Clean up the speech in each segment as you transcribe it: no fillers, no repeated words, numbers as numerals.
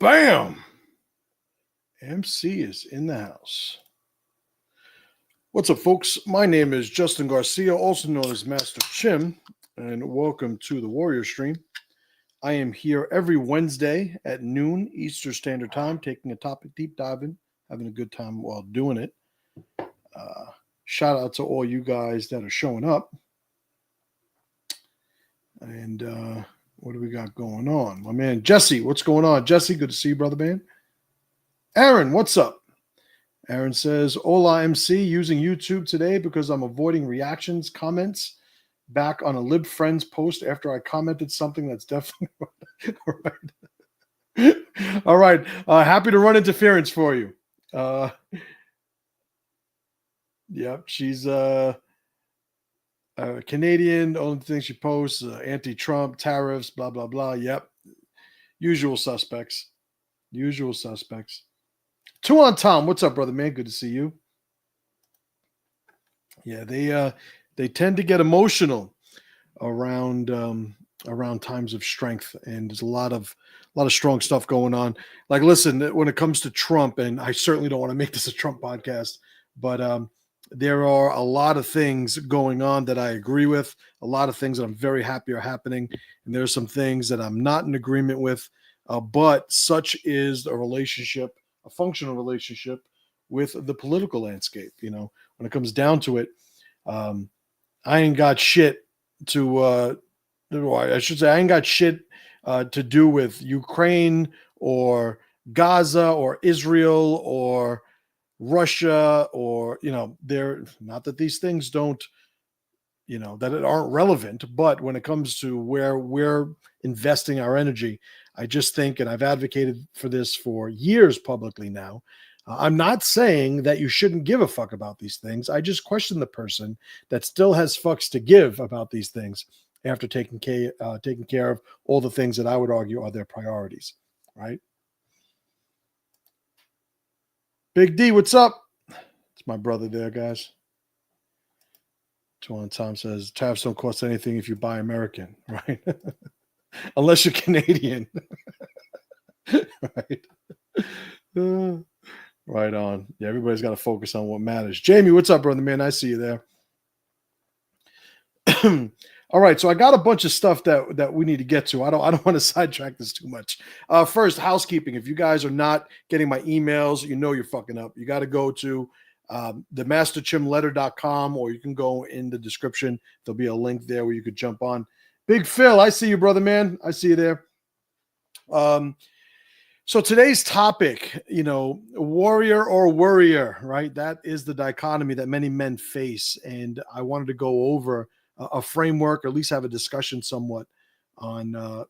Bam! MC is in the house. What's up, folks? My name is Justin Garcia, also known as Master Chim, and welcome to the Worrier stream. I am here every Wednesday at noon Eastern Standard Time, taking a topic deep diving, having a good time while doing it. Shout out to all you guys that are showing up. And what do we got going on? My man Jesse, what's going on? Jesse, good to see you, brother man. Aaron, what's up? Aaron says, Hola MC, using YouTube today because I'm avoiding reactions, comments back on a Lib Friends post after I commented something that's definitely right. All right. Happy to run interference for you. Yep, she's Canadian. The only thing she posts, anti-Trump, tariffs, blah, blah, blah. Yep. Usual suspects. Usual suspects. Two on Tom. What's up, brother man? Good to see you. Yeah, they tend to get emotional around times of strength, and there's a lot of strong stuff going on. Like, listen, when it comes to Trump, and I certainly don't want to make this a Trump podcast, but there are a lot of things going on that I agree with, a lot of things that I'm very happy are happening, and there's some things that I'm not in agreement with, but such is a relationship, a functional relationship with the political landscape. You know, when it comes down to it, I ain't got shit to, I should say, I ain't got shit to do with Ukraine or Gaza or Israel or Russia, or, you know, they're not that these things don't, you know, that it aren't relevant, but when it comes to where we're investing our energy, I just think, and I've advocated for this for years publicly now, I'm not saying that you shouldn't give a fuck about these things. I just question the person that still has fucks to give about these things after taking care of all the things that I would argue are their priorities, right? Big D, what's up? It's my brother there, guys. Tom says, tariffs don't cost anything if you buy American, right? Unless you're Canadian. Right. Right on. Yeah, everybody's got to focus on what matters. Jamie, what's up, brother man? I see you there. All right, so I got a bunch of stuff that we need to get to. I don't want to sidetrack this too much. First, housekeeping. If you guys are not getting my emails, you know you're fucking up. You got to go to the masterchimletter.com, or you can go in the description. There'll be a link there where you could jump on. Big Phil, I see you, brother man. I see you there. So today's topic, you know, warrior or worrier, right? That is the dichotomy that many men face. And I wanted to go over a framework, or at least have a discussion somewhat on,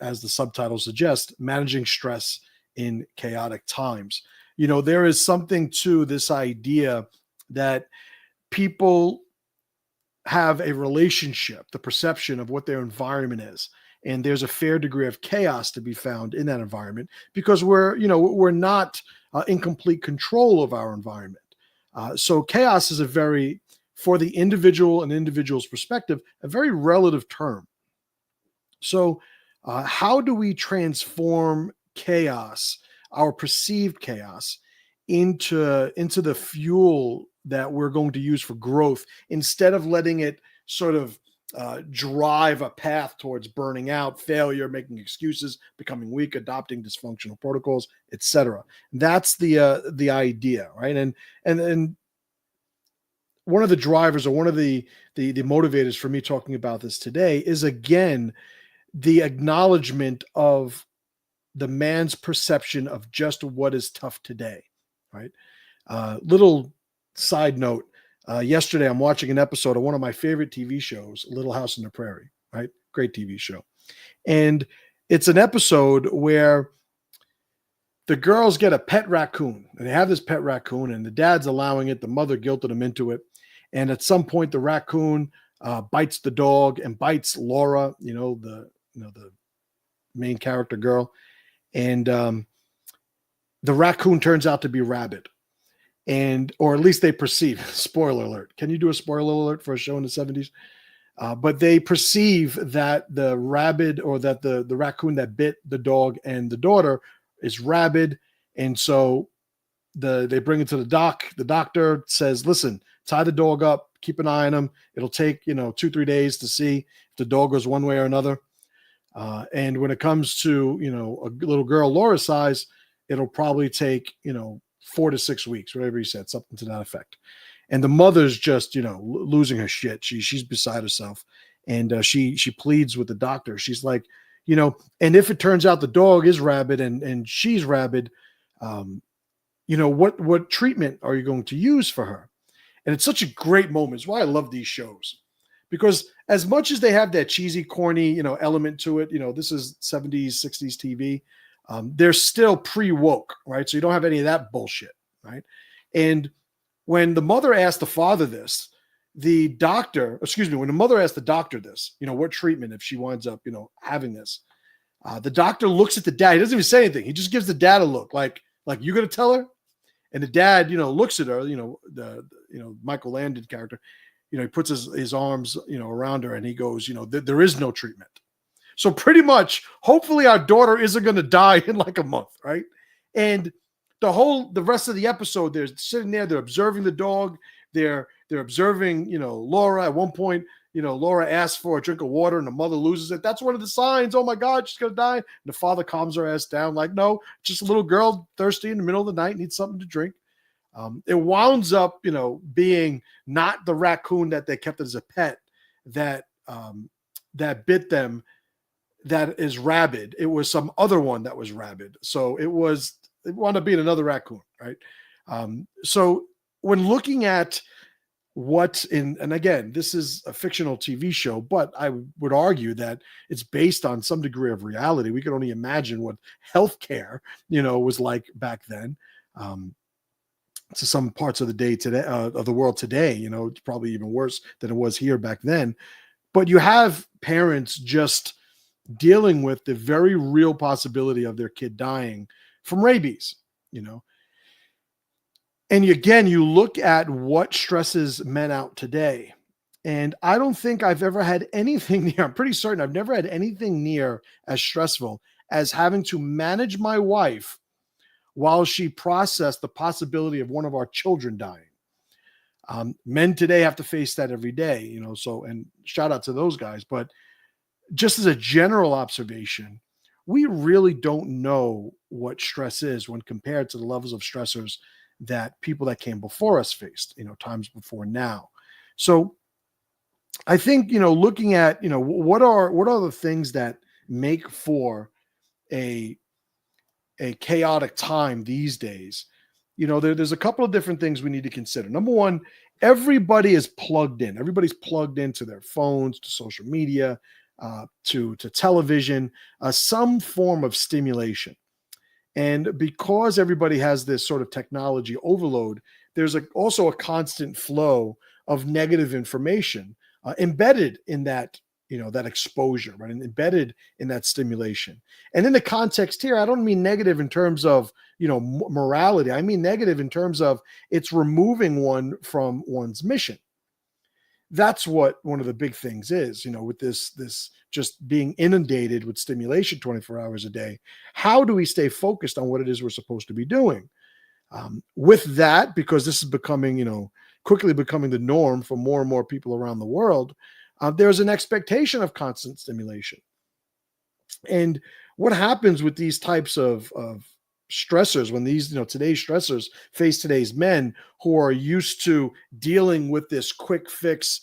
as the subtitle suggests, managing stress in chaotic times. You know, there is something to this idea that people have a relationship, the perception of what their environment is. And there's a fair degree of chaos to be found in that environment because we're not in complete control of our environment. So chaos is for the individual and individual's perspective, a very relative term. So how do we transform chaos, our perceived chaos, into the fuel that we're going to use for growth, instead of letting it sort of drive a path towards burning out, failure, making excuses, becoming weak, adopting dysfunctional protocols, etc. That's the idea, right? And one of the drivers, or one of the motivators for me talking about this today, is again the acknowledgement of the man's perception of just what is tough today, right? Little side note. Yesterday, I'm watching an episode of one of my favorite TV shows, Little House on the Prairie, right? Great TV show. And it's an episode where the girls get a pet raccoon, and they have this pet raccoon, and the dad's allowing it. The mother guilted him into it. And at some point, the raccoon bites the dog and bites Laura, the main character girl. And the raccoon turns out to be rabid. Or at least they perceive, spoiler alert. Can you do a spoiler alert for a show in the 70s? But they perceive that the rabid, or that the raccoon that bit the dog and the daughter is rabid. And so they bring it to the doc. The doctor says, listen, tie the dog up, keep an eye on him. It'll take, 2-3 days to see if the dog goes one way or another. And when it comes to, a little girl Laura's size, it'll probably take, 4 to 6 weeks, whatever he said, something to that effect. And the mother's just, losing her shit. She's beside herself. And she pleads with the doctor. She's like, and if it turns out the dog is rabid and she's rabid, what treatment are you going to use for her? And it's such a great moment. It's why I love these shows. Because as much as they have that cheesy, corny, element to it, this is 70s, 60s TV, they're still pre-woke, right? So you don't have any of that bullshit, right? And when the mother asked the father this, when the mother asked the doctor this, what treatment if she winds up, having this, the doctor looks at the dad. He doesn't even say anything. He just gives the dad a look like you going to tell her? And the dad, looks at her, the Michael Landon character, he puts his arms, around her and he goes, there is no treatment. So pretty much, hopefully our daughter isn't going to die in like a month, right? And the rest of the episode, they're sitting there, they're observing the dog, they're observing, Laura. At one point, Laura asks for a drink of water and the mother loses it. That's one of the signs. Oh my God, she's going to die. And the father calms her ass down like, no, just a little girl thirsty in the middle of the night, needs something to drink. It wounds up, being not the raccoon that they kept as a pet that bit them, that is rabid. It was some other one that was rabid. So it wound up being another raccoon, right? So when looking at and again, this is a fictional TV show, but I would argue that it's based on some degree of reality. We can only imagine what healthcare, was like back then. To some parts of the day today, of the world today, it's probably even worse than it was here back then. But you have parents just dealing with the very real possibility of their kid dying from rabies, And again, you look at what stresses men out today. And I don't think I've ever had anything near, I'm pretty certain I've never had anything near as stressful as having to manage my wife while she processed the possibility of one of our children dying. Men today have to face that every day, so, and shout out to those guys. But just as a general observation, we really don't know what stress is when compared to the levels of stressors that people that came before us faced, times before now. So I think, looking at, what are the things that make for a chaotic time these days? There's a couple of different things we need to consider. Number one, everybody is plugged in. Everybody's plugged into their phones, to social media, to television, some form of stimulation. And because everybody has this sort of technology overload, there's also a constant flow of negative information embedded in that, that exposure, right? And embedded in that stimulation. And in the context here, I don't mean negative in terms of, morality. I mean negative in terms of it's removing one from one's mission. That's what one of the big things is, with this just being inundated with stimulation 24 hours a day. How do we stay focused on what it is we're supposed to be doing? With that, because this is becoming, quickly becoming the norm for more and more people around the world, there's an expectation of constant stimulation. And what happens with these types of stressors, when these, today's stressors face today's men who are used to dealing with this quick fix,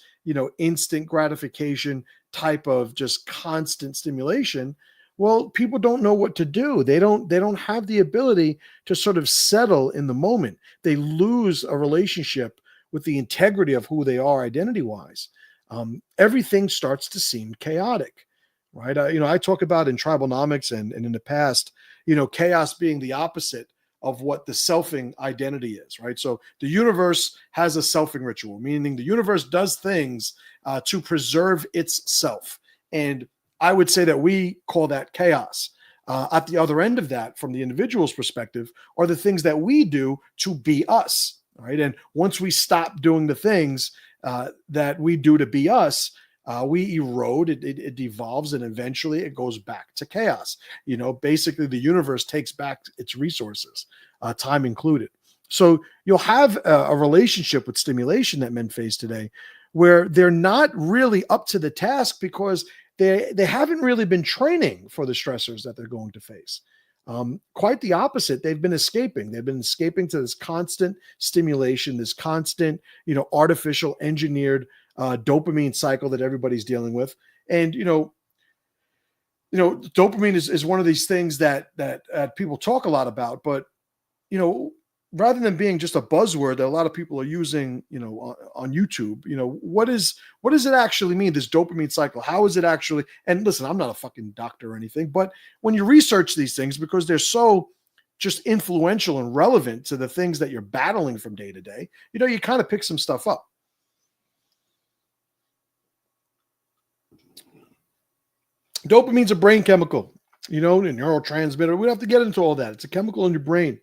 instant gratification type of just constant stimulation? Well, people don't know what to do. They don't have the ability to sort of settle in the moment. They lose a relationship with the integrity of who they are identity-wise. Everything starts to seem chaotic, right? I talk about in TRIBALNOMICS and in the past, chaos being the opposite of what the selfing identity is, right? So the universe has a selfing ritual, meaning the universe does things to preserve its self. And I would say that we call that chaos. At the other end of that, from the individual's perspective, are the things that we do to be us, right? And once we stop doing the things that we do to be us, We erode, it devolves, and eventually it goes back to chaos. Basically the universe takes back its resources, time included. So you'll have a relationship with stimulation that men face today where they're not really up to the task because they haven't really been training for the stressors that they're going to face. Quite the opposite. They've been escaping. They've been escaping to this constant stimulation, this constant, artificial engineered dopamine cycle that everybody's dealing with. And, dopamine is one of these things that people talk a lot about, but, rather than being just a buzzword that a lot of people are using, on YouTube, what does it actually mean, this dopamine cycle? How is it actually? And listen, I'm not a fucking doctor or anything, but when you research these things, because they're so just influential and relevant to the things that you're battling from day to day, you kind of pick some stuff up. Dopamine's a brain chemical, a neurotransmitter. We don't have to get into all that. It's a chemical in your brain.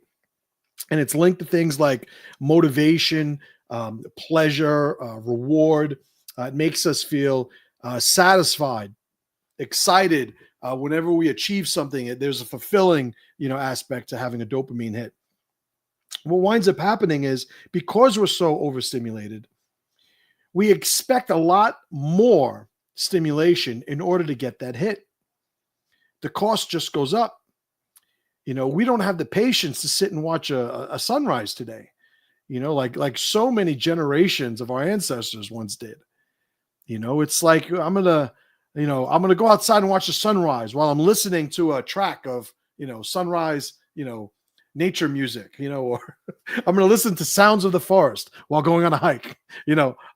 And it's linked to things like motivation, pleasure, reward. It makes us feel satisfied, excited whenever we achieve something. There's a fulfilling, aspect to having a dopamine hit. What winds up happening is because we're so overstimulated, we expect a lot more stimulation in order to get that hit. The cost just goes up. We don't have the patience to sit and watch a sunrise today, like so many generations of our ancestors once did. It's like I'm gonna go outside and watch the sunrise while I'm listening to a track of sunrise, nature music, or I'm gonna listen to sounds of the forest while going on a hike,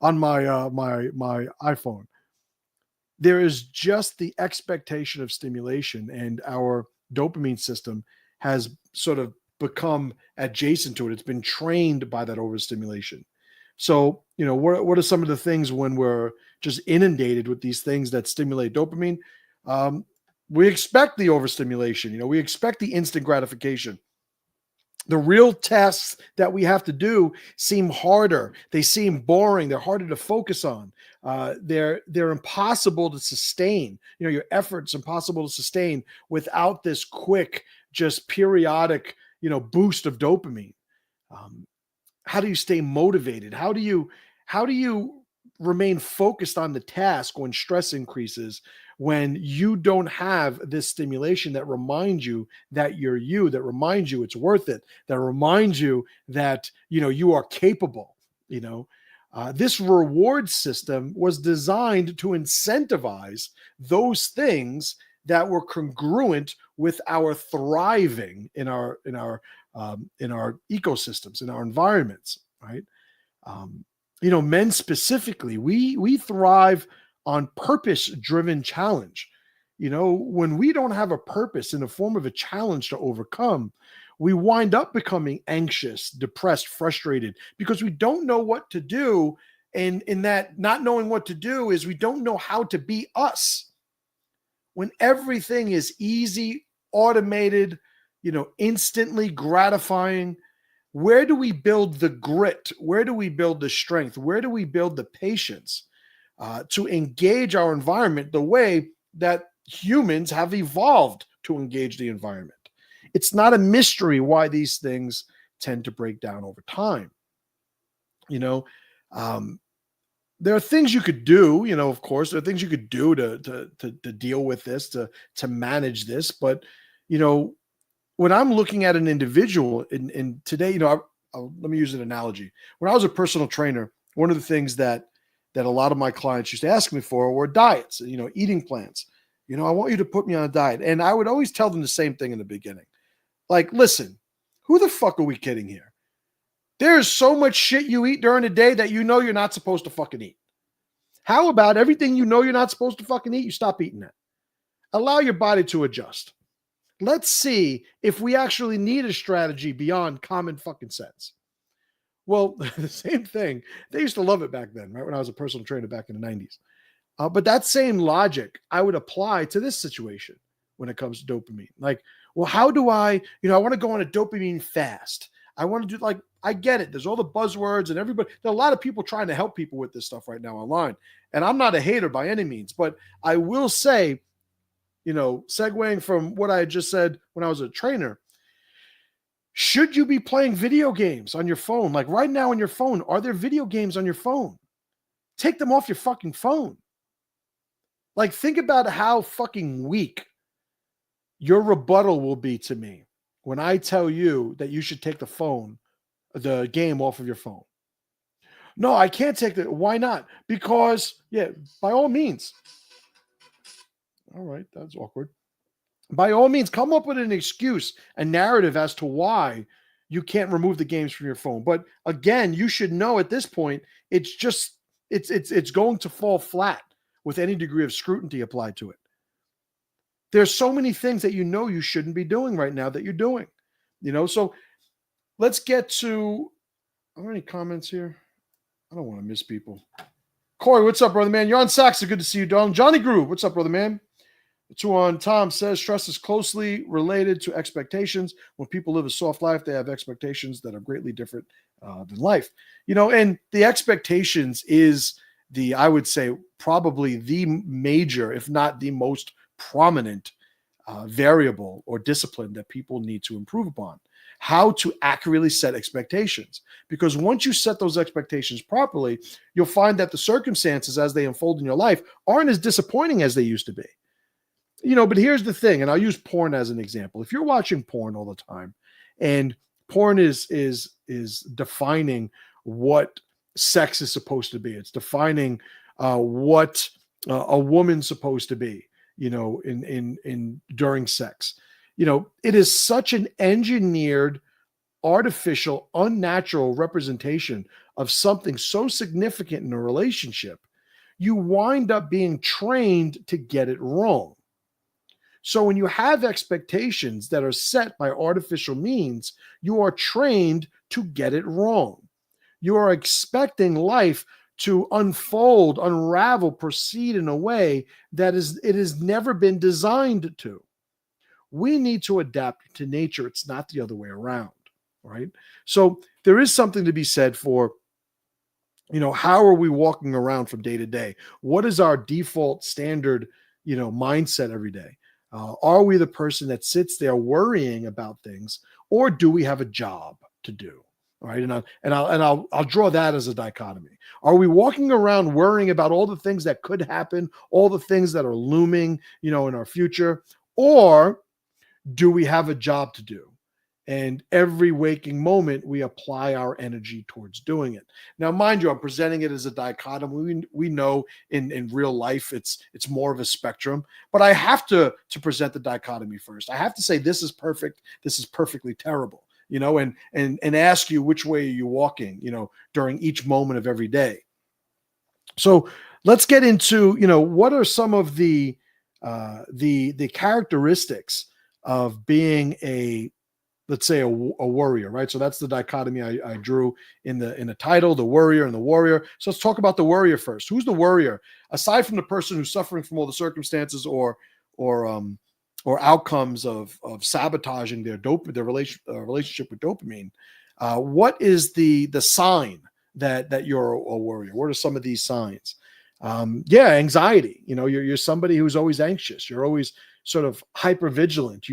on my my iPhone. There is just the expectation of stimulation, and our dopamine system has sort of become adjacent to it. It's been trained by that overstimulation. So, what are some of the things when we're just inundated with these things that stimulate dopamine? We expect the overstimulation. We expect the instant gratification. The real tasks that we have to do seem harder. They seem boring. They're harder to focus on. They're impossible to sustain. Your effort's impossible to sustain without this quick, just periodic, boost of dopamine. How do you stay motivated? How do you remain focused on the task when stress increases, when you don't have this stimulation that reminds you that you're you, that reminds you it's worth it, that reminds you that, you are capable, this reward system was designed to incentivize those things that were congruent with our thriving in our ecosystems, in our environments, right? Men specifically, we thrive on purpose-driven challenge. When we don't have a purpose in the form of a challenge to overcome, we wind up becoming anxious, depressed, frustrated, because we don't know what to do. And in that not knowing what to do is we don't know how to be us. When everything is easy, automated, instantly gratifying, where do we build the grit? Where do we build the strength? Where do we build the patience to engage our environment the way that humans have evolved to engage the environment? It's not a mystery why these things tend to break down over time. There are things you could do, of course, there are things you could do to deal with this, to manage this. But, when I'm looking at an individual in today, let me use an analogy. When I was a personal trainer, one of the things that a lot of my clients used to ask me for were diets, eating plans. I want you to put me on a diet. And I would always tell them the same thing in the beginning. Like, listen, who the fuck are we kidding here? There's so much shit you eat during the day that you're not supposed to fucking eat. How about everything you're not supposed to fucking eat, you stop eating that? Allow your body to adjust. Let's see if we actually need a strategy beyond common fucking sense. Well, the same thing. They used to love it back then, right? When I was a personal trainer back in the 90s. But that same logic I would apply to this situation when it comes to dopamine. Like, well, how do I want to go on a dopamine fast. I want to do, like, I get it. There's all the buzzwords and everybody, there are a lot of people trying to help people with this stuff right now online. And I'm not a hater by any means, but I will say, segueing from what I just said when I was a trainer, should you be playing video games on your phone? Like right now on your phone, are there video games on your phone? Take them off your fucking phone. Like, think about how fucking weak your rebuttal will be to me when I tell you that you should take the game off of your phone. No, I can't take that. Why not? Because, yeah, by all means. All right, that's awkward. By all means, come up with an excuse, a narrative as to why you can't remove the games from your phone. But again, you should know at this point, it's going to fall flat with any degree of scrutiny applied to it. There's so many things that you shouldn't be doing right now that you're doing. So let's get to, are there any comments here? I don't want to miss people. Corey, what's up, brother man? You're on Saxa. Good to see you, darling. Johnny Groove, what's up, brother man? 2 on Tom says trust is closely related to expectations. When people live a soft life, they have expectations that are greatly different than life. And the expectations is I would say, probably the major, if not the most prominent variable or discipline that people need to improve upon. How to accurately set expectations. Because once you set those expectations properly, you'll find that the circumstances as they unfold in your life aren't as disappointing as they used to be. But here's the thing, and I'll use porn as an example. If you're watching porn all the time, and porn is defining what sex is supposed to be, it's defining what a woman's supposed to be, in during sex. It is such an engineered, artificial, unnatural representation of something so significant in a relationship. You wind up being trained to get it wrong. So when you have expectations that are set by artificial means, you are trained to get it wrong. You are expecting life to unfold, unravel, proceed in a way that it has never been designed to. We need to adapt to nature. It's not the other way around, right? So there is something to be said for, how are we walking around from day to day? What is our default standard, mindset every day? Are we the person that sits there worrying about things, or do we have a job to do? All right, I'll draw that as a dichotomy. Are we walking around worrying about all the things that could happen, all the things that are looming, in our future, or do we have a job to do? And every waking moment, we apply our energy towards doing it. Now, mind you, I'm presenting it as a dichotomy. We know in real life, it's more of a spectrum, but I have to present the dichotomy first. I have to say, this is perfect. This is perfectly terrible, and ask you, which way are you walking, during each moment of every day. So let's get into, what are some of the characteristics of being let's say a warrior, right? So that's the dichotomy I drew in the title, the worrier and the warrior. So let's talk about the worrier first. Who's the worrier? Aside from the person who's suffering from all the circumstances or outcomes of sabotaging their relationship with dopamine, what is the sign that you're a warrior? What are some of these signs? Anxiety. You're somebody who's always anxious. You're always sort of hyper vigilant.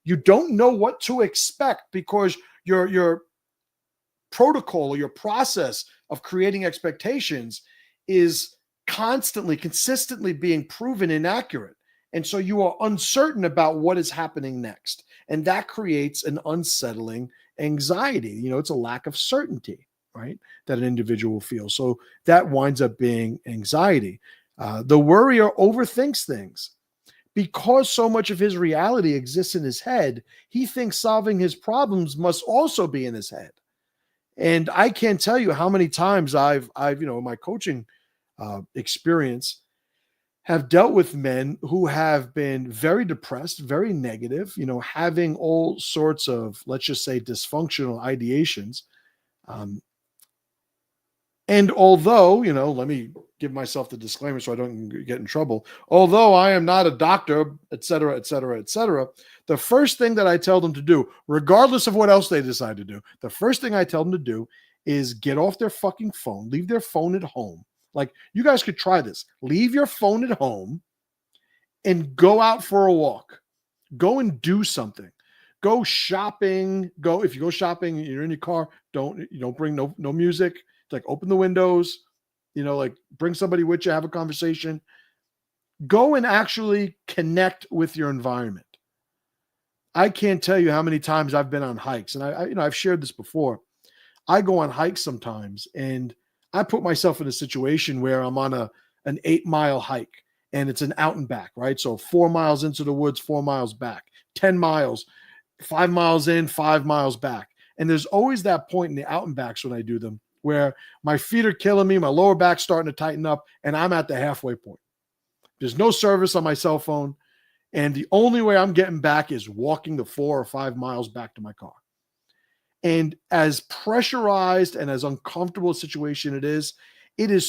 You don't know what to expect because your protocol or your process of creating expectations is consistently being proven inaccurate. And so you are uncertain about what is happening next. And that creates an unsettling anxiety. It's a lack of certainty, right, that an individual feels. So that winds up being anxiety. The worrier overthinks things. Because so much of his reality exists in his head, he thinks solving his problems must also be in his head. And I can't tell you how many times I've in my coaching experience have dealt with men who have been very depressed, very negative, having all sorts of, let's just say, dysfunctional ideations. And although, let me give myself the disclaimer so I don't get in trouble. Although I am not a doctor, et cetera, et cetera, et cetera, the first thing that I tell them to do, regardless of what else they decide to do, the first thing I tell them to do is get off their fucking phone, leave their phone at home. Like, you guys could try this. Leave your phone at home and go out for a walk. Go and do something. Go shopping. If you go shopping, you're in your car, don't bring no music. Like, open the windows, like, bring somebody with you, have a conversation. Go and actually connect with your environment. I can't tell you how many times I've been on hikes, and I've shared this before. I go on hikes sometimes, and I put myself in a situation where I'm on an 8-mile hike, and it's an out and back, right? So 4 miles into the woods, 4 miles back, 10 miles, 5 miles in, 5 miles back. And there's always that point in the out and backs when I do them where my feet are killing me, my lower back's starting to tighten up, and I'm at the halfway point. There's no service on my cell phone, and the only way I'm getting back is walking the 4 or 5 miles back to my car. And as pressurized and as uncomfortable a situation it is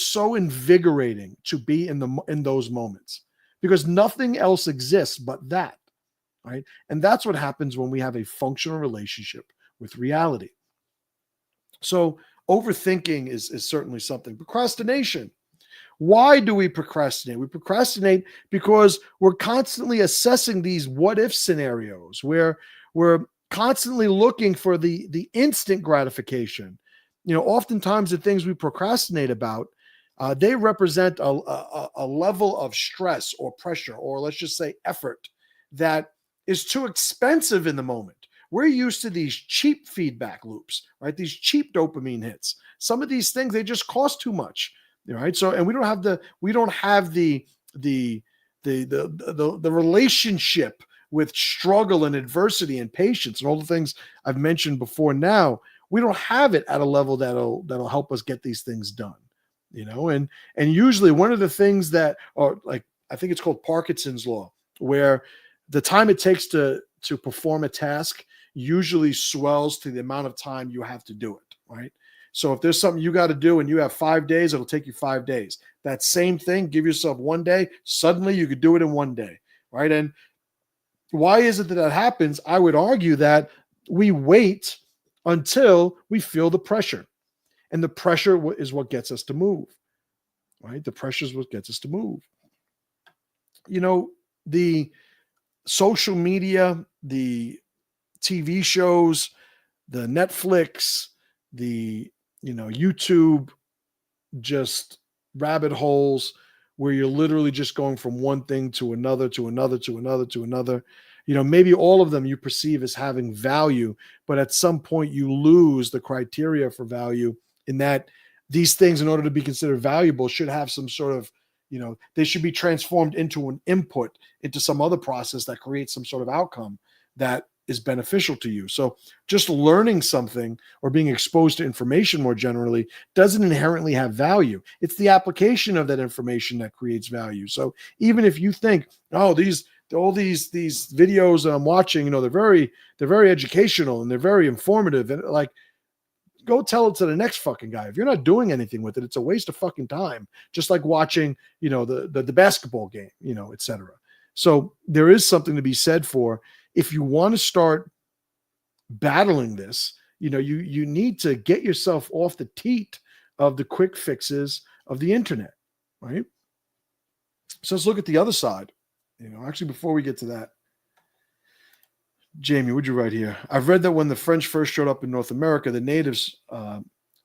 so invigorating to be in those moments, because nothing else exists but that, right? And that's what happens when we have a functional relationship with reality. So overthinking is certainly something. Procrastination. Why do we procrastinate? We procrastinate because we're constantly assessing these what-if scenarios where we're constantly looking for the instant gratification. Oftentimes the things we procrastinate about, they represent a level of stress or pressure, or let's just say effort, that is too expensive in the moment. We're used to these cheap feedback loops, right? These cheap dopamine hits. Some of these things, they just cost too much, right? So, and we don't have the relationship with struggle and adversity and patience and all the things I've mentioned before. Now we don't have it at a level that'll help us get these things done, and usually one of the things that are, like, I think it's called Parkinson's law, where the time it takes to perform a task usually swells to the amount of time you have to do it, right? So if there's something you got to do and you have 5 days, it'll take you 5 days. That same thing, give yourself 1 day, suddenly you could do it in 1 day, right? And why is it that happens? I would argue that we wait until we feel the pressure. And the pressure is what gets us to move, right? The pressure is what gets us to move. The social media, the TV shows, the Netflix, the YouTube, just rabbit holes where you're literally just going from one thing to another, to another, to another, to another. Maybe all of them you perceive as having value, but at some point you lose the criteria for value, in that these things, in order to be considered valuable, should have some sort of, they should be transformed into an input into some other process that creates some sort of outcome that is beneficial to you. So just learning something or being exposed to information more generally doesn't inherently have value. It's the application of that information that creates value. So even if you think, oh, all these videos that I'm watching, they're very educational and they're very informative, and like, go tell it to the next fucking guy. If you're not doing anything with it, it's a waste of fucking time. Just like watching, the basketball game, et cetera. So there is something to be said for, if you want to start battling this, you need to get yourself off the teat of the quick fixes of the internet, right? So let's look at the other side. Actually, before we get to that, Jamie, what'd you write here? I've read that when the French first showed up in North America, the natives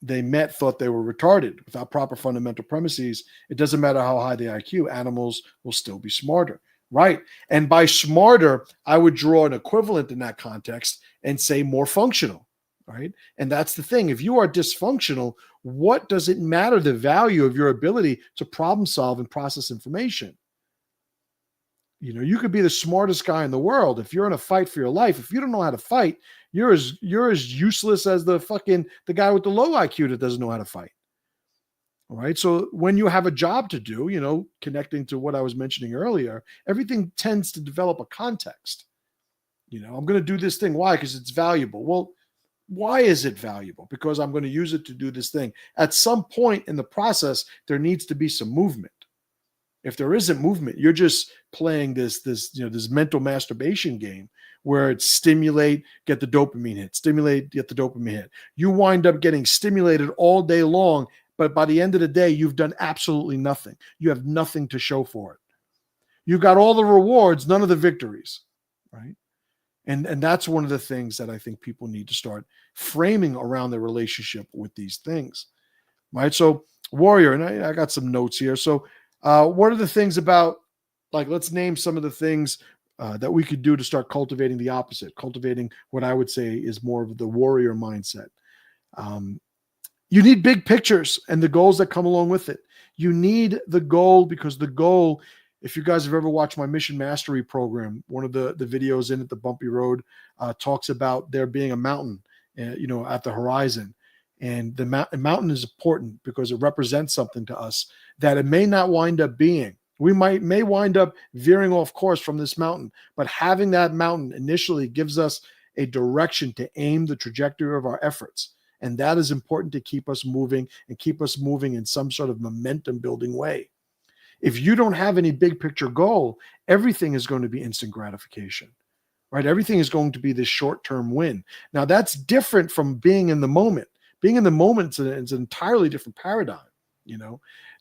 they met thought they were retarded. Without proper fundamental premises, it doesn't matter how high the IQ, animals will still be smarter. Right. And by smarter, I would draw an equivalent in that context and say more functional. Right. And that's the thing. If you are dysfunctional, what does it matter the value of your ability to problem solve and process information? You could be the smartest guy in the world. If you're in a fight for your life, if you don't know how to fight, you're as useless as the guy with the low IQ that doesn't know how to fight. All right. So when you have a job to do, connecting to what I was mentioning earlier, everything tends to develop a context. I'm going to do this thing. Why? Because it's valuable. Well, Why is it valuable? Because I'm going to use it to do this thing. At some point in the process, there needs to be some movement. If there isn't movement, you're just playing this mental masturbation game where it's stimulate, get the dopamine hit, stimulate, get the dopamine hit. You wind up getting stimulated all day long, but by the end of the day, you've done absolutely nothing. You have nothing to show for it. You got all the rewards, none of the victories, right? And that's one of the things that I think people need to start framing around their relationship with these things, right? So Worrier, and I got some notes here. So what are the things about, like, let's name some of the things that we could do to start cultivating the opposite, cultivating what I would say is more of the Worrier mindset. You need big pictures and the goals that come along with it. You need the goal, because the goal, if you guys have ever watched my Mission Mastery program, one of the videos in it, the bumpy road, talks about there being a mountain, at the horizon. And the mountain is important because it represents something to us that it may not wind up being. We may wind up veering off course from this mountain, but having that mountain initially gives us a direction to aim the trajectory of our efforts. And that is important to keep us moving and keep us moving in some sort of momentum building way. If you don't have any big picture goal, everything is going to be instant gratification, right? Everything is going to be this short-term win. Now, that's different from being in the moment. Being in the moment is an entirely different paradigm.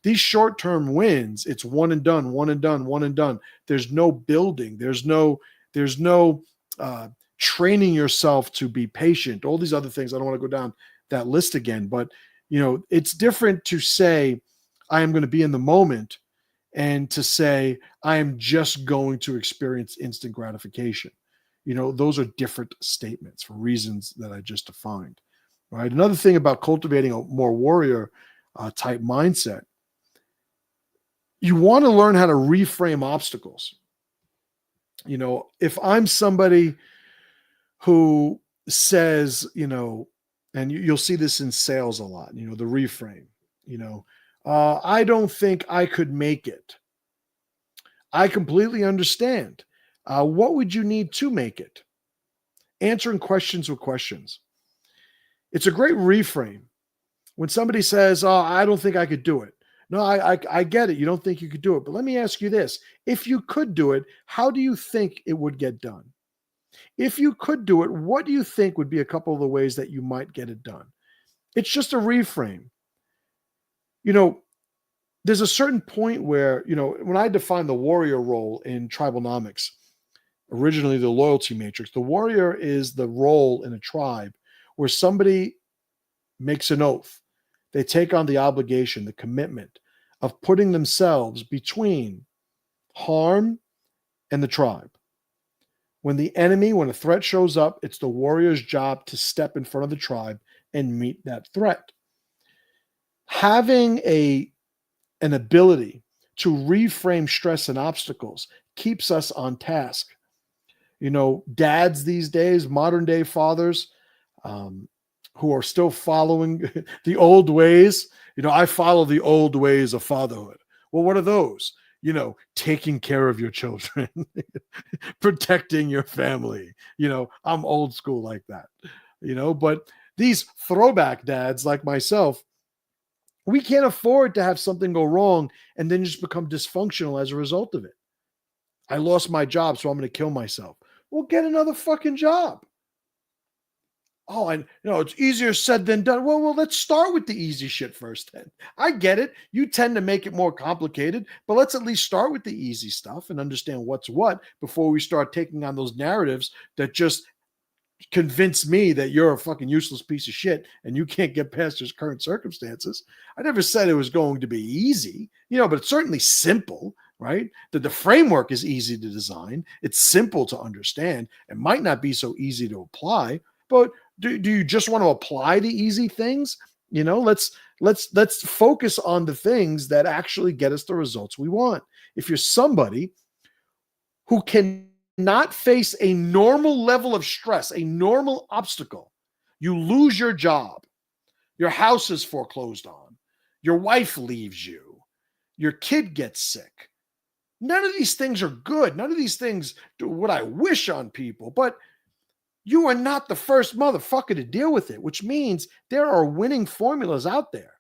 These short-term wins, it's one and done, one and done, one and done. There's no building. There's no training yourself to be patient. All these other things. I don't want to go down that list again, but it's different to say I am going to be in the moment and to say I am just going to experience instant gratification. Those are different statements for reasons that I just defined. Right. Another thing about cultivating a more Worrier type mindset, you want to learn how to reframe obstacles. If I'm somebody who says, and you'll see this in sales a lot, the reframe, I don't think I could make it. I completely understand. What would you need to make it? Answering questions with questions. It's a great reframe. When somebody says, oh, I don't think I could do it. No, I get it. You don't think you could do it. But let me ask you this. If you could do it, how do you think it would get done? If you could do it, what do you think would be a couple of the ways that you might get it done? It's just a reframe. There's a certain point where, when I define the Worrier role in TRIBALNOMICS, originally the loyalty matrix, the Worrier is the role in a tribe where somebody makes an oath. They take on the obligation, the commitment of putting themselves between harm and the tribe. When a threat shows up, it's the Worrier's job to step in front of the tribe and meet that threat. Having an ability to reframe stress and obstacles keeps us on task. Dads these days, modern day fathers, who are still following the old ways. I follow the old ways of fatherhood. Well, what are those? Taking care of your children, protecting your family. I'm old school like that, but these throwback dads like myself, we can't afford to have something go wrong and then just become dysfunctional as a result of it. I lost my job, so I'm going to kill myself. Well, get another fucking job. Oh, and it's easier said than done. Well, let's start with the easy shit first then. I get it. You tend to make it more complicated, but let's at least start with the easy stuff and understand what's what before we start taking on those narratives that just convince me that you're a fucking useless piece of shit and you can't get past your current circumstances. I never said it was going to be easy, but it's certainly simple, right? The framework is easy to design. It's simple to understand. It might not be so easy to apply, but do you just want to apply the easy things? Let's focus on the things that actually get us the results we want. If you're somebody who cannot face a normal level of stress, a normal obstacle, you lose your job, your house is foreclosed on, your wife leaves you, your kid gets sick. None of these things are good. None of these things do what I wish on people, but You are not the first motherfucker to deal with it, which means there are winning formulas out there.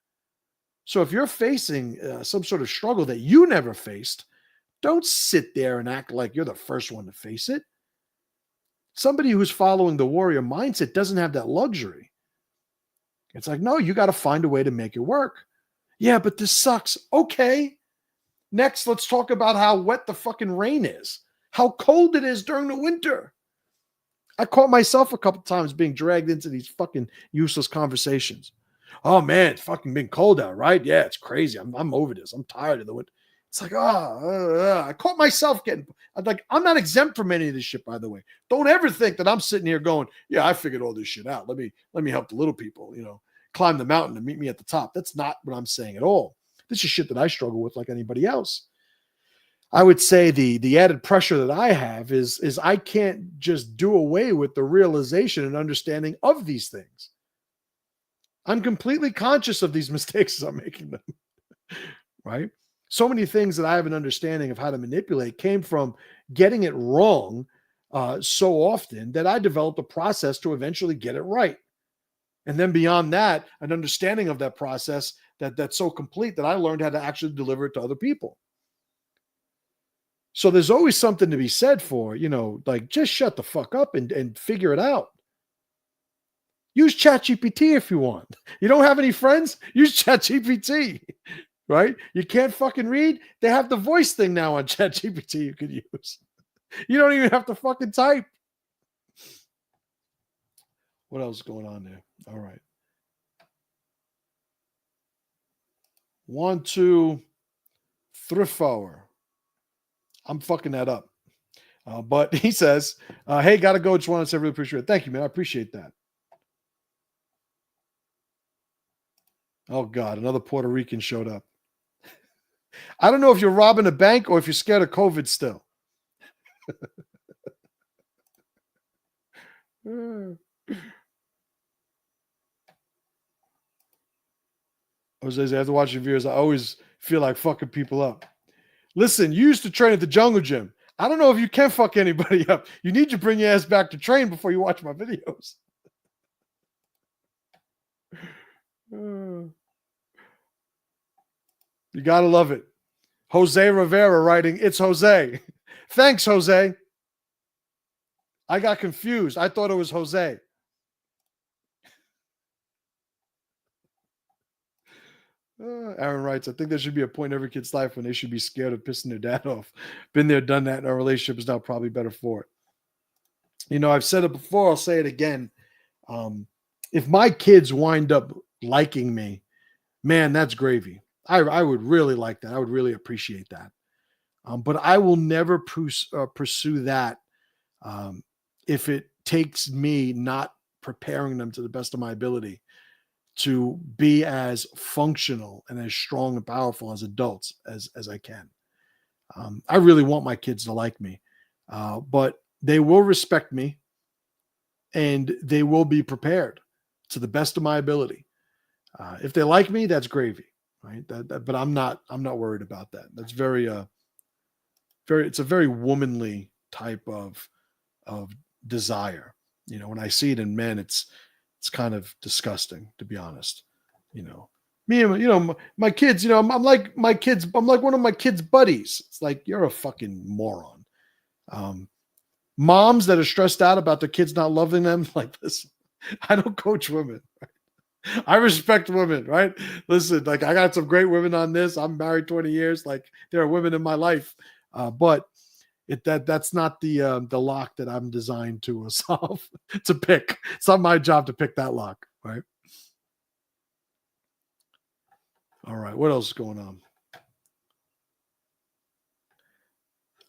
So if you're facing some sort of struggle that you never faced, don't sit there and act like you're the first one to face it. Somebody who's following the warrior mindset doesn't have that luxury. It's like, no, you got to find a way to make it work. Yeah, but this sucks. Okay. Next, let's talk about how wet the fucking rain is, how cold it is during the winter. I caught myself a couple times being dragged into these fucking useless conversations. Oh man, it's fucking been cold out, right? Yeah, it's crazy. I'm over this. I'm tired of the winter. It's like, I caught myself I'm not exempt from any of this shit, by the way. Don't ever think that I'm sitting here going, yeah, I figured all this shit out. Let me help the little people, climb the mountain and meet me at the top. That's not what I'm saying at all. This is shit that I struggle with like anybody else. I would say the added pressure that I have is I can't just do away with the realization and understanding of these things. I'm completely conscious of these mistakes as I'm making them, right? So many things that I have an understanding of how to manipulate came from getting it wrong so often that I developed a process to eventually get it right. And then beyond that, an understanding of that process that's so complete that I learned how to actually deliver it to other people. So there's always something to be said for, like just shut the fuck up and figure it out. Use ChatGPT if you want. You don't have any friends? Use ChatGPT, right? You can't fucking read? They have the voice thing now on ChatGPT you could use. You don't even have to fucking type. What else is going on there? All right. 1, 2, 3, 4. I'm fucking that up. But he says, hey, gotta go. Just wanted to say really appreciate it. Thank you, man. I appreciate that. Oh, God. Another Puerto Rican showed up. I don't know if you're robbing a bank or if you're scared of COVID still. Jose says, after watching viewers, I always feel like fucking people up. Listen, you used to train at the jungle gym. I don't know if you can fuck anybody up. You need to bring your ass back to train before you watch my videos. You gotta love it. Jose Rivera writing, it's Jose. Thanks, Jose. I got confused. I thought it was Jose. Aaron writes, I think there should be a point in every kid's life when they should be scared of pissing their dad off. Been there, done that, and our relationship is now probably better for it. I've said it before, I'll say it again. If my kids wind up liking me, man, that's gravy. I would really like that. I would really appreciate that. But I will never pursue that if it takes me not preparing them to the best of my ability to be as functional and as strong and powerful as adults as I can. I really want my kids to like me, but they will respect me and they will be prepared to the best of my ability. If they like me, that's gravy, right? But I'm not worried about that. That's it's a very womanly type of desire. When I see it in men, it's kind of disgusting, to be honest. Me and my kids, I'm like my kids. I'm like one of my kids' buddies. It's like, you're a fucking moron. Moms that are stressed out about their kids not loving them, like this. I don't coach women. Right? I respect women, right? Listen, like I got some great women on this. I'm married 20 years. Like there are women in my life, but that's not the lock that I'm designed to solve, to pick. It's not my job to pick that lock, right? All right, what else is going on?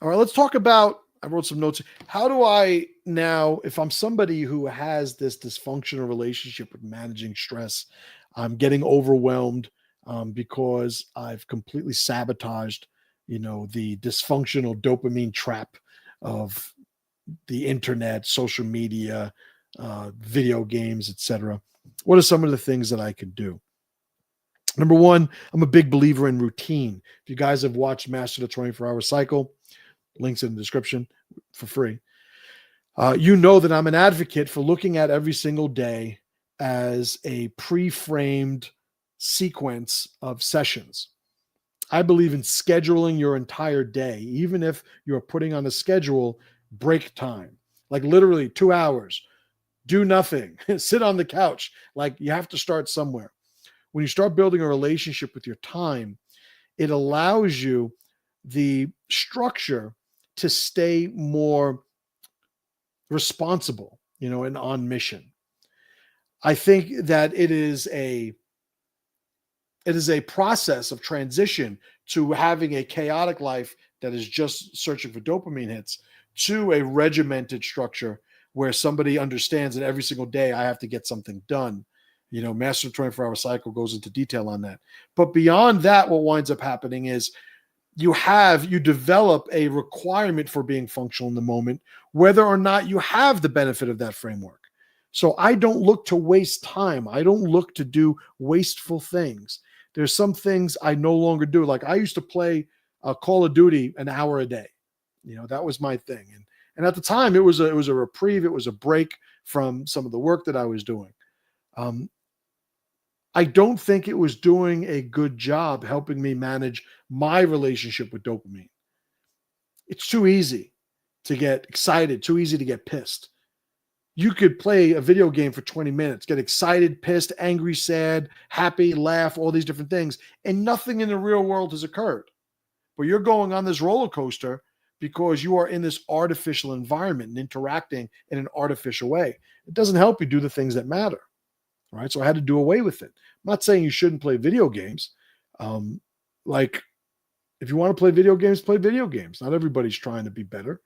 All right, let's talk about, I wrote some notes. How do I now, if I'm somebody who has this dysfunctional relationship with managing stress, I'm getting overwhelmed because I've completely sabotaged the dysfunctional dopamine trap of the internet, social media, video games, etc. What are some of the things that I could do? Number one, I'm a big believer in routine. If you guys have watched Master the 24-Hour Cycle, links in the description for free. You know that I'm an advocate for looking at every single day as a pre-framed sequence of sessions. I believe in scheduling your entire day, even if you're putting on a schedule break time, like literally 2 hours, do nothing, sit on the couch. Like, you have to start somewhere. When you start building a relationship with your time, it allows you the structure to stay more responsible, and on mission. I think that it is a process of transition to having a chaotic life that is just searching for dopamine hits, to a regimented structure where somebody understands that every single day I have to get something done. Master 24-hour cycle goes into detail on that. But beyond that, what winds up happening is you develop a requirement for being functional in the moment, whether or not you have the benefit of that framework. So I don't look to waste time. I don't look to do wasteful things. There's some things I no longer do. Like, I used to play Call of Duty an hour a day. That was my thing. And at the time, it was a reprieve. It was a break from some of the work that I was doing. I don't think it was doing a good job helping me manage my relationship with dopamine. It's too easy to get excited, too easy to get pissed. You could play a video game for 20 minutes, get excited, pissed, angry, sad, happy, laugh, all these different things, and nothing in the real world has occurred. But you're going on this roller coaster because you are in this artificial environment and interacting in an artificial way. It doesn't help you do the things that matter. All right. So I had to do away with it. I'm not saying you shouldn't play video games. Like, if you want to play video games, play video games. Not everybody's trying to be better.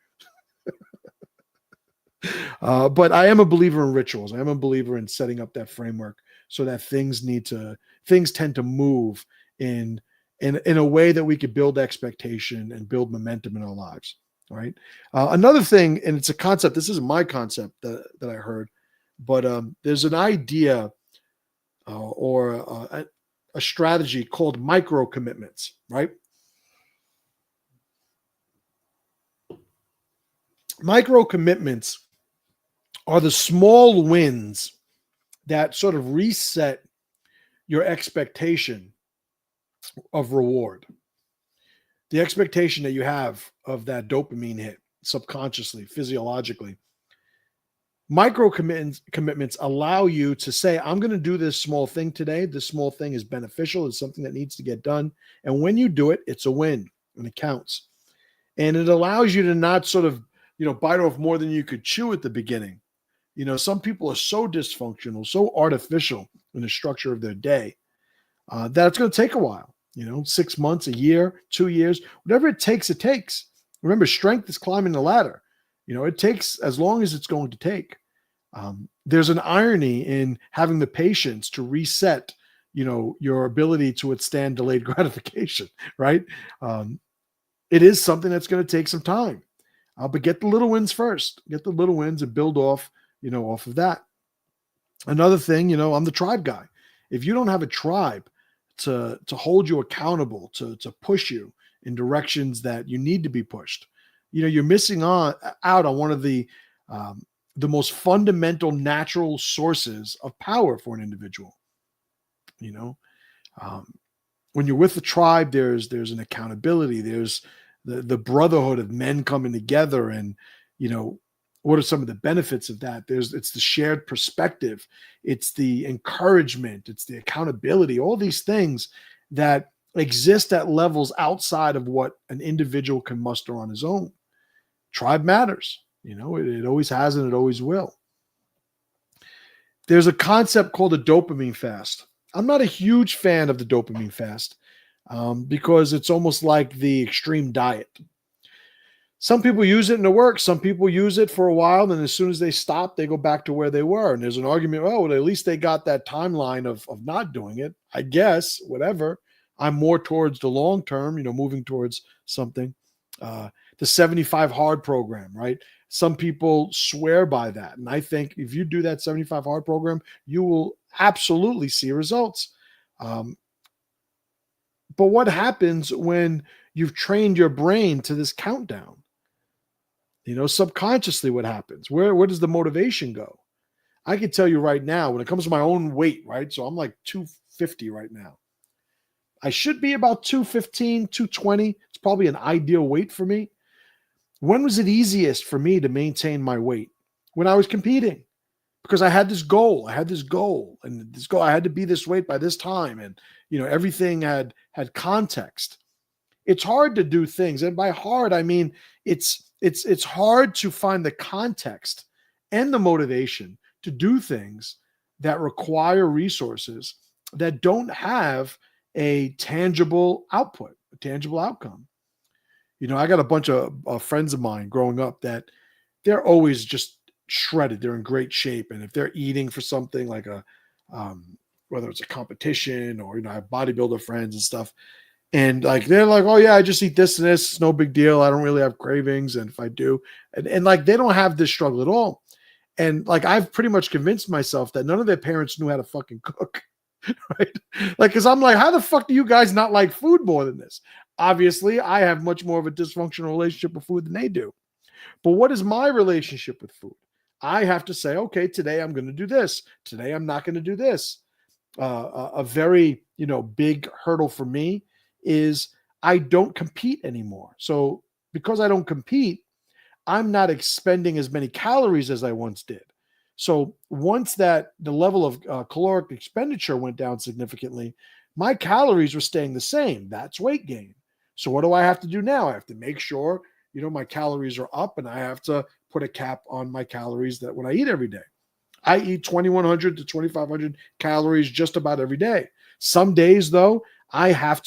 But I am a believer in rituals. I am a believer in setting up that framework so that things tend to move in a way that we could build expectation and build momentum in our lives. All right. Another thing, and it's a concept, this isn't my concept that I heard, but there's an idea or a strategy called micro commitments, right? Micro commitments are the small wins that sort of reset your expectation of reward. The expectation that you have of that dopamine hit subconsciously, physiologically. Micro commitments allow you to say, I'm going to do this small thing today. This small thing is beneficial. It's something that needs to get done. And when you do it, it's a win and it counts. And it allows you to not sort of, bite off more than you could chew at the beginning. Some people are so dysfunctional, so artificial in the structure of their day that it's going to take a while, 6 months, a year, 2 years, whatever it takes, it takes. Remember, strength is climbing the ladder. It takes as long as it's going to take. There's an irony in having the patience to reset, your ability to withstand delayed gratification, right? It is something that's going to take some time, but get the little wins first. Get the little wins and build off of that. Another thing, I'm the tribe guy. If you don't have a tribe to hold you accountable, to push you in directions that you need to be pushed, you're missing out on one of the most fundamental natural sources of power for an individual. When you're with the tribe, there's an accountability. There's the brotherhood of men coming together, and what are some of the benefits of that? It's the shared perspective, it's the encouragement, it's the accountability, all these things that exist at levels outside of what an individual can muster on his own. Tribe matters. It always has and it always will. There's a concept called a dopamine fast. I'm not a huge fan of the dopamine fast because it's almost like the extreme diet. Some people use it and it works. Some people use it for a while, and as soon as they stop, they go back to where they were. And there's an argument, well, at least they got that timeline of not doing it. I guess, whatever. I'm more towards the long term, moving towards something. The 75 hard program, right? Some people swear by that. And I think if you do that 75 hard program, you will absolutely see results. But what happens when you've trained your brain to this countdown? Subconsciously what happens? Where does the motivation go? I can tell you right now, when it comes to my own weight, right? So I'm like 250 right now. I should be about 215, 220. It's probably an ideal weight for me. When was it easiest for me to maintain my weight? When I was competing, because I had this goal. And this goal, I had to be this weight by this time. And, everything had context. It's hard to do things. And by hard, I mean, it's hard to find the context and the motivation to do things that require resources that don't have a tangible output, a tangible outcome. I got a bunch of friends of mine growing up that they're always just shredded. They're in great shape. And if they're eating for something like whether it's a competition or, I have bodybuilder friends and stuff. And like, they're like, oh yeah, I just eat this and this. It's no big deal. I don't really have cravings. And if I do, and like, they don't have this struggle at all. And like, I've pretty much convinced myself that none of their parents knew how to fucking cook. Right? Like, cause I'm like, how the fuck do you guys not like food more than this? Obviously, I have much more of a dysfunctional relationship with food than they do. But what is my relationship with food? I have to say, okay, today I'm going to do this. Today I'm not going to do this. A very, big hurdle for me is I don't compete anymore. So because I don't compete, I'm not expending as many calories as I once did. So once the level of caloric expenditure went down significantly, my calories were staying the same. That's weight gain. So what do I have to do now? I have to make sure, my calories are up, and I have to put a cap on my calories that when I eat every day. I eat 2,100 to 2,500 calories just about every day. Some days, though, I have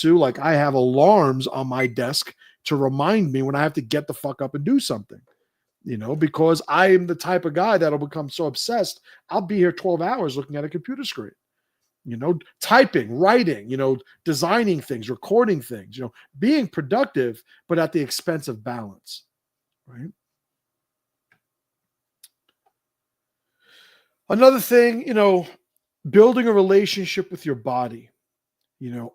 alarms on my desk to remind me when I have to get the fuck up and do something, because I am the type of guy that'll become so obsessed. I'll be here 12 hours looking at a computer screen, typing, writing, designing things, recording things, being productive, but at the expense of balance, right? Another thing, building a relationship with your body.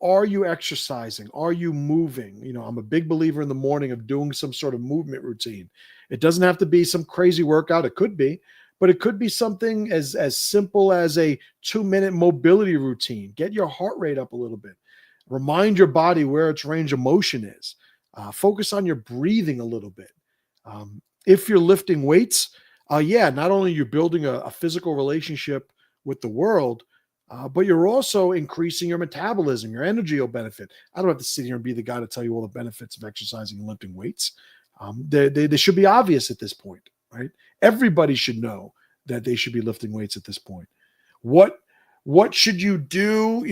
Are you exercising? Are you moving? I'm a big believer in the morning of doing some sort of movement routine. It doesn't have to be some crazy workout. It could be, but it could be something as simple as a 2-minute mobility routine. Get your heart rate up a little bit. Remind your body where its range of motion is. Focus on your breathing a little bit. If you're lifting weights, not only are you building a physical relationship with the world, but you're also increasing your metabolism. Your energy will benefit. I don't have to sit here and be the guy to tell you all the benefits of exercising and lifting weights. They should be obvious at this point, right? Everybody should know that they should be lifting weights at this point. What should you do?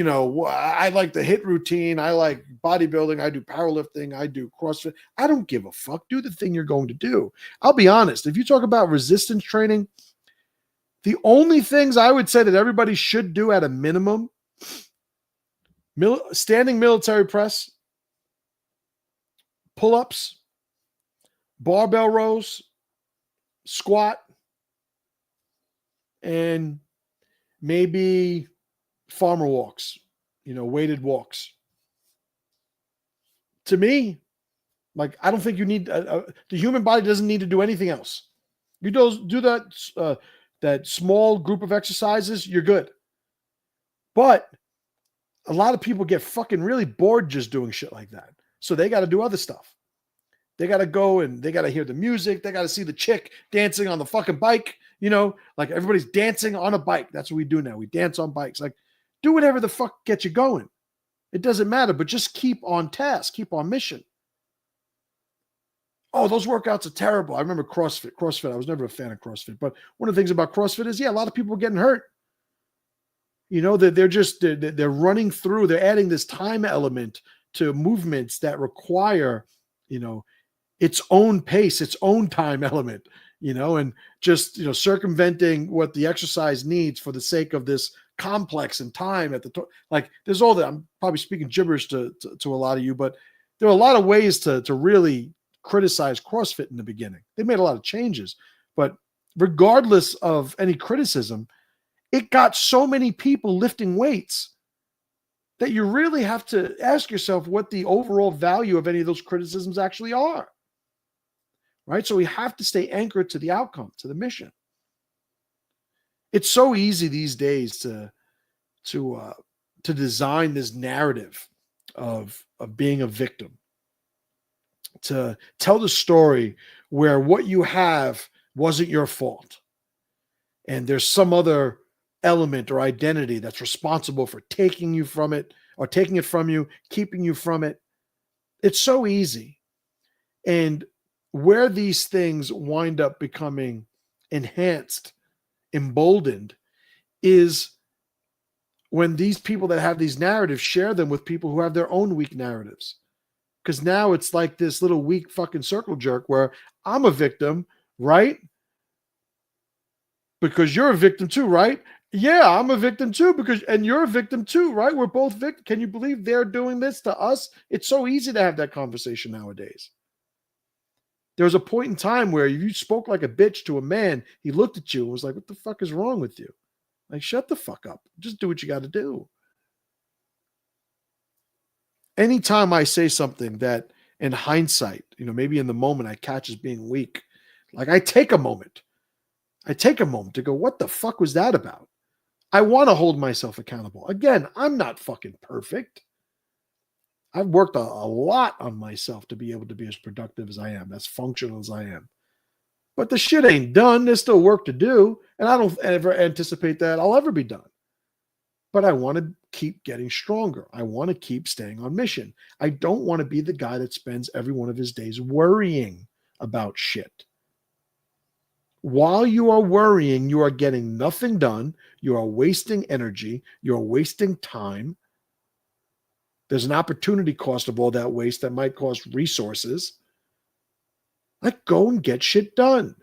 I like the HIIT routine. I like bodybuilding. I do powerlifting. I do CrossFit. I don't give a fuck. Do the thing you're going to do. I'll be honest. If you talk about resistance training, the only things I would say that everybody should do at a minimum, standing military press, pull-ups, barbell rows, squat, and maybe farmer walks, weighted walks. To me, like, I don't think you need, the human body doesn't need to do anything else. You do that small group of exercises, you're good. But a lot of people get fucking really bored just doing shit like that. So they got to do other stuff. They got to go and they got to hear the music. They got to see the chick dancing on the fucking bike. Like, everybody's dancing on a bike. That's what we do now. We dance on bikes. Like, do whatever the fuck gets you going. It doesn't matter, but just keep on task, keep on mission. Oh, those workouts are terrible. I remember CrossFit. I was never a fan of CrossFit, but one of the things about CrossFit is, a lot of people are getting hurt. They're running through, they're adding this time element to movements that require, its own pace, its own time element, and just, circumventing what the exercise needs for the sake of this complex and time at the like, there's all that. I'm probably speaking gibberish to a lot of you, but there are a lot of ways to really criticize CrossFit in the beginning. They made a lot of changes, but regardless of any criticism, it got so many people lifting weights that you really have to ask yourself what the overall value of any of those criticisms actually are. right? So we have to stay anchored to the outcome, to the mission. It's so easy these days to design this narrative of being a victim, to tell the story where what you have wasn't your fault, and there's some other element or identity that's responsible for taking you from it, or taking it from you, keeping you from it. It's so easy. And where these things wind up becoming enhanced, emboldened, is when these people that have these narratives share them with people who have their own weak narratives. Because now it's like this little weak fucking circle jerk where I'm a victim, right? Because you're a victim too, right? Yeah, I'm a victim too, and you're a victim too, right? We're both victims. Can you believe they're doing this to us? It's so easy to have that conversation nowadays. There was a point in time where you spoke like a bitch to a man, he looked at you and was like, what the fuck is wrong with you? Like, shut the fuck up. Just do what you got to do. Anytime I say something that in hindsight, maybe in the moment I catch as being weak, like I take a moment to go, what the fuck was that about? I want to hold myself accountable. Again, I'm not fucking perfect. I've worked a lot on myself to be able to be as productive as I am, as functional as I am. But the shit ain't done. There's still work to do. And I don't ever anticipate that I'll ever be done. But I want to keep getting stronger. I want to keep staying on mission. I don't want to be the guy that spends every one of his days worrying about shit. While you are worrying, you are getting nothing done. You are wasting energy. You're wasting time. There's an opportunity cost of all that waste that might cost resources. Like, go and get shit done.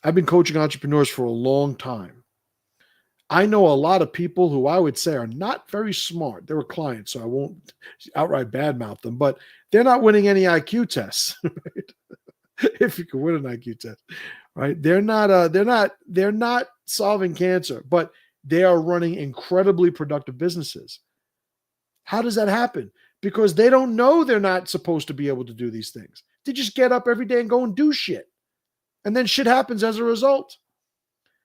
I've been coaching entrepreneurs for a long time. I know a lot of people who I would say are not very smart. They were clients, so I won't outright badmouth them, but they're not winning any IQ tests. Right? If you can win an IQ test, right? They're not solving cancer, but they are running incredibly productive businesses. How does that happen? Because they don't know they're not supposed to be able to do these things. They just get up every day and go and do shit. And then shit happens as a result.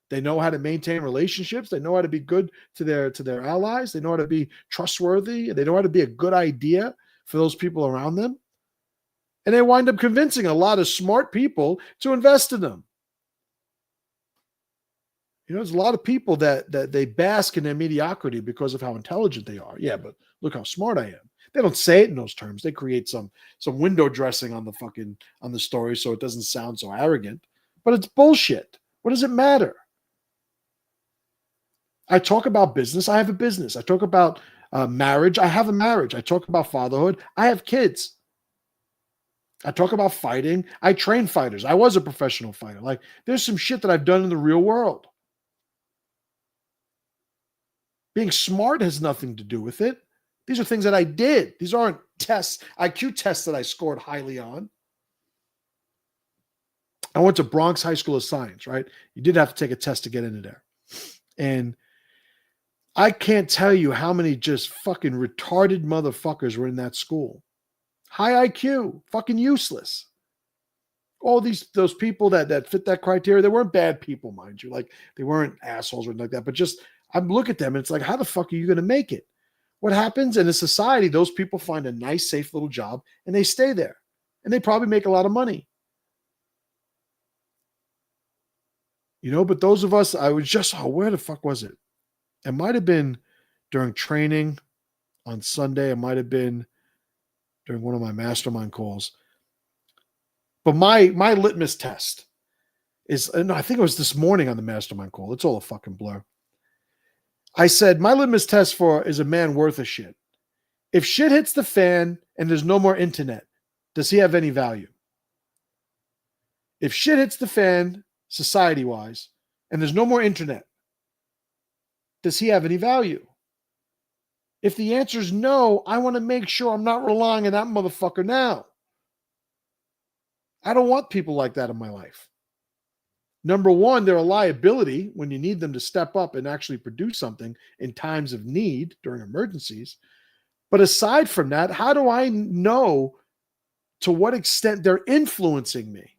They know how to maintain relationships. They know how to be good to their allies. They know how to be trustworthy. They know how to be a good idea for those people around them. And they wind up convincing a lot of smart people to invest in them. There's a lot of people that they bask in their mediocrity because of how intelligent they are. Yeah, but look how smart I am. They don't say it in those terms. They create some window dressing on the story so it doesn't sound so arrogant. But it's bullshit. What does it matter? I talk about business. I have a business. I talk about marriage. I have a marriage. I talk about fatherhood. I have kids. I talk about fighting. I train fighters. I was a professional fighter. Like, there's some shit that I've done in the real world. Being smart has nothing to do with it. These are things that I did. These aren't tests, IQ tests that I scored highly on. I went to Bronx High School of Science, right? You did have to take a test to get into there. And I can't tell you how many just fucking retarded motherfuckers were in that school. High IQ, fucking useless. All those people that fit that criteria, they weren't bad people, mind you. Like, they weren't assholes or anything like that. But just, I look at them and it's like, how the fuck are you going to make it? What happens in a society, those people find a nice, safe little job and they stay there. And they probably make a lot of money. But those of us, I was just, where the fuck was it? It might have been during training on Sunday. It might have been during one of my mastermind calls. But my litmus test is, no, I think it was this morning on the mastermind call. It's all a fucking blur. I said, my litmus test for is a man worth a shit. If shit hits the fan and there's no more internet, does he have any value? If shit hits the fan, society-wise, and there's no more internet, does he have any value? If the answer is no, I want to make sure I'm not relying on that motherfucker now. I don't want people like that in my life. Number one, they're a liability when you need them to step up and actually produce something in times of need during emergencies. But aside from that, how do I know to what extent they're influencing me.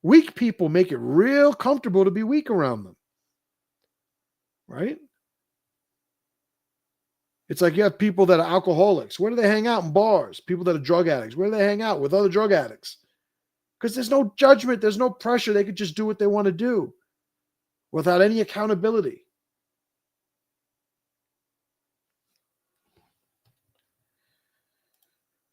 Weak people make it real comfortable to be weak around them, right? It's like you have people that are alcoholics. Where do they hang out? In bars. People that are drug addicts. Where do they hang out? With other drug addicts. Because there's no judgment. There's no pressure. They could just do what they want to do without any accountability.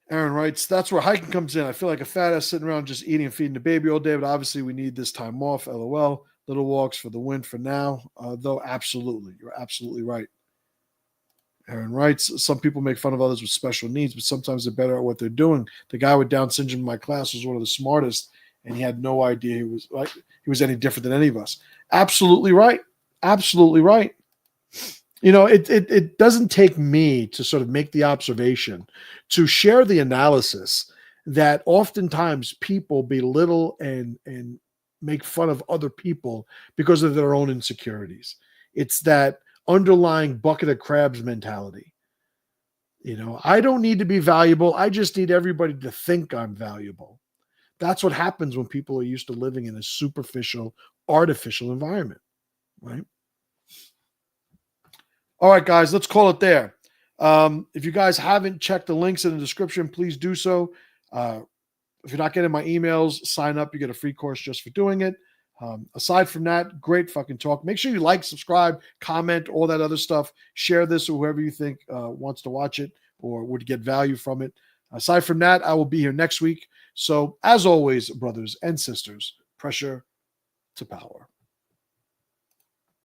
Aaron writes, that's where hiking comes in. I feel like a fat ass sitting around just eating and feeding the baby all day, but obviously we need this time off. LOL. Little walks for the win for now. Though, absolutely. You're absolutely right. Aaron writes, some people make fun of others with special needs, but sometimes they're better at what they're doing. The guy with Down syndrome in my class was one of the smartest, and he had no idea he was any different than any of us. Absolutely right. Absolutely right. You know, it doesn't take me to sort of make the observation, to share the analysis that oftentimes people belittle and make fun of other people because of their own insecurities. It's that underlying bucket of crabs mentality. You know, I don't need to be valuable. I just need everybody to think I'm valuable. That's what happens when people are used to living in a superficial, artificial environment, right? All right, guys, let's call it there. If you guys haven't checked the links in the description, please do so. If you're not getting my emails, sign up. You get a free course just for doing it. Aside from that, great fucking talk. Make sure you like, subscribe, comment, all that other stuff. Share this with whoever you think wants to watch it or would get value from it. Aside from that, I will be here next week. So, as always, brothers and sisters, pressure to power.